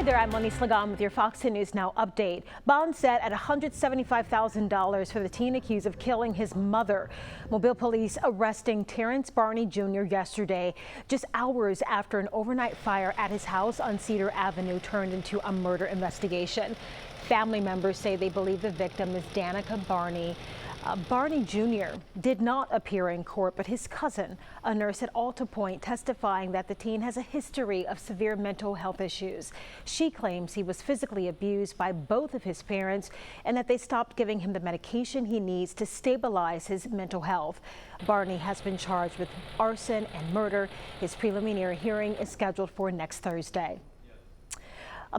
there, I'm Lenny Slagan with your Fox 10 News Now update. Bond set at $175,000 for the teen accused of killing his mother. Mobile police arresting Terrence Barney Jr. yesterday, just hours after an overnight fire at his house on Cedar Avenue turned into a murder investigation. Family members say they believe the victim is Danica Barney. Barney Jr. did not appear in court, but his cousin, a nurse at Alta Point, testifying that the teen has a history of severe mental health issues. She claims he was physically abused by both of his parents and that they stopped giving him the medication he needs to stabilize his mental health. Barney has been charged with arson and murder. His preliminary hearing is scheduled for next Thursday.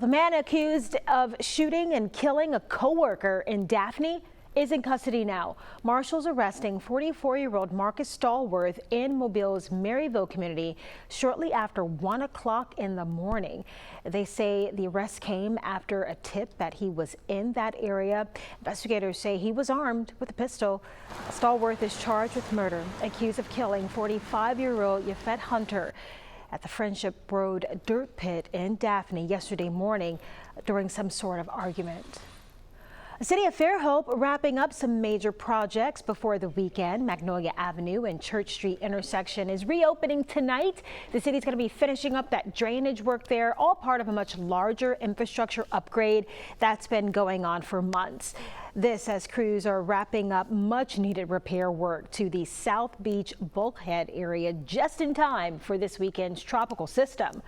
The man accused of shooting and killing a co-worker in Daphne is in custody now. Marshals arresting 44-year-old Marcus Stallworth in Mobile's Maryville community shortly after 1 o'clock in the morning. They say the arrest came after a tip that he was in that area. Investigators say he was armed with a pistol. Stallworth is charged with murder, accused of killing 45-year-old Yafet Hunter at the Friendship Road dirt pit in Daphne yesterday morning during some sort of argument. The city of Fairhope wrapping up some major projects before the weekend. Magnolia Avenue and Church Street intersection is reopening tonight. The city's going to be finishing up that drainage work there, all part of a much larger infrastructure upgrade that's been going on for months. This as crews are wrapping up much needed repair work to the South Beach bulkhead area just in time for this weekend's tropical system.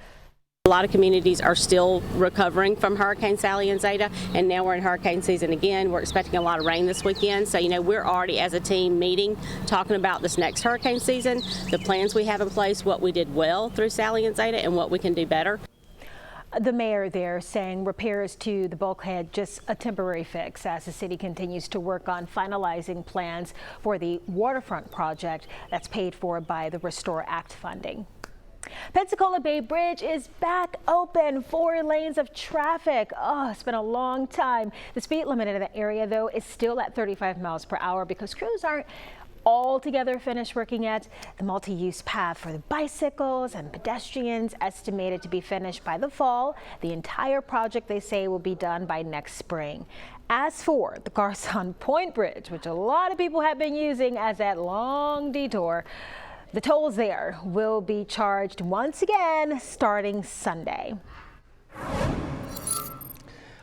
A lot of communities are still recovering from Hurricane Sally and Zeta, and now we're in hurricane season again. We're expecting a lot of rain this weekend, so we're already as a team meeting, talking about this next hurricane season, the plans we have in place, what we did well through Sally and Zeta, and what we can do better. The mayor there saying repairs to the bulkhead just a temporary fix as the city continues to work on finalizing plans for the waterfront project that's paid for by the Restore Act funding. Pensacola Bay Bridge is back open, 4 lanes of traffic. Oh, it's been a long time. The speed limit in the area, though, is still at 35 miles per hour because crews aren't altogether finished working yet. The multi-use path for the bicycles and pedestrians estimated to be finished by the fall. The entire project, they say, will be done by next spring. As for the Garcon Point Bridge, which a lot of people have been using as that long detour, the tolls there will be charged once again starting Sunday.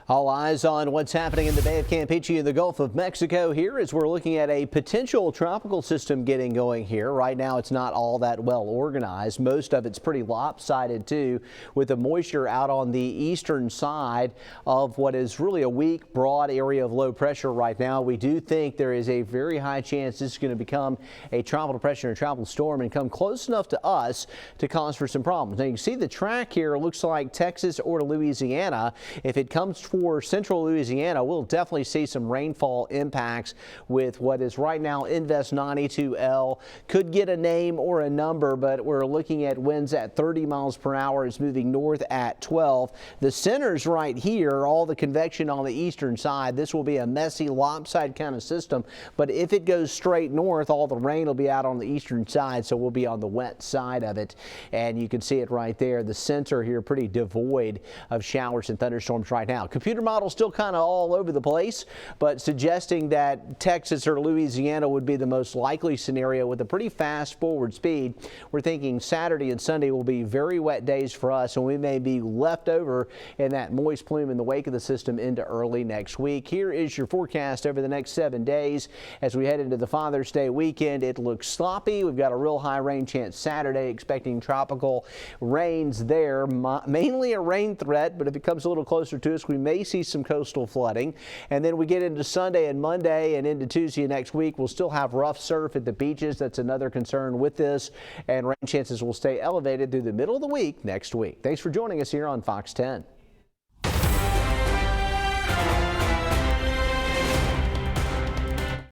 All eyes on what's happening in the Bay of Campeche in the Gulf of Mexico here as we're looking at a potential tropical system getting going here. Right now it's not all that well organized. Most of it's pretty lopsided too, with the moisture out on the eastern side of what is really a weak, broad area of low pressure right now. We do think there is a very high chance this is going to become a tropical depression or a tropical storm and come close enough to us to cause for some problems. Now you can see the track here looks like Texas or to Louisiana. If it comes for central Louisiana, we'll definitely see some rainfall impacts with what is right now Invest 92L. Could get a name or a number, but we're looking at winds at 30 miles per hour. It's moving north at 12. The center's right here, all the convection on the eastern side. This will be a messy, lopsided kind of system, but if it goes straight north, all the rain will be out on the eastern side, so we'll be on the wet side of it. And you can see it right there. The center here pretty devoid of showers and thunderstorms right now. Computer model still kind of all over the place, but suggesting that Texas or Louisiana would be the most likely scenario with a pretty fast forward speed. We're thinking Saturday and Sunday will be very wet days for us, and we may be left over in that moist plume in the wake of the system into early next week. Here is your forecast over the next 7 days. As we head into the Father's Day weekend, it looks sloppy. We've got a real high rain chance Saturday, expecting tropical rains there, mainly a rain threat, but if it comes a little closer to us, we may see some coastal flooding. And then we get into Sunday and Monday and into Tuesday next week, we'll still have rough surf at the beaches. That's another concern with this, and rain chances will stay elevated through the middle of the week next week. Thanks for joining us here on Fox 10.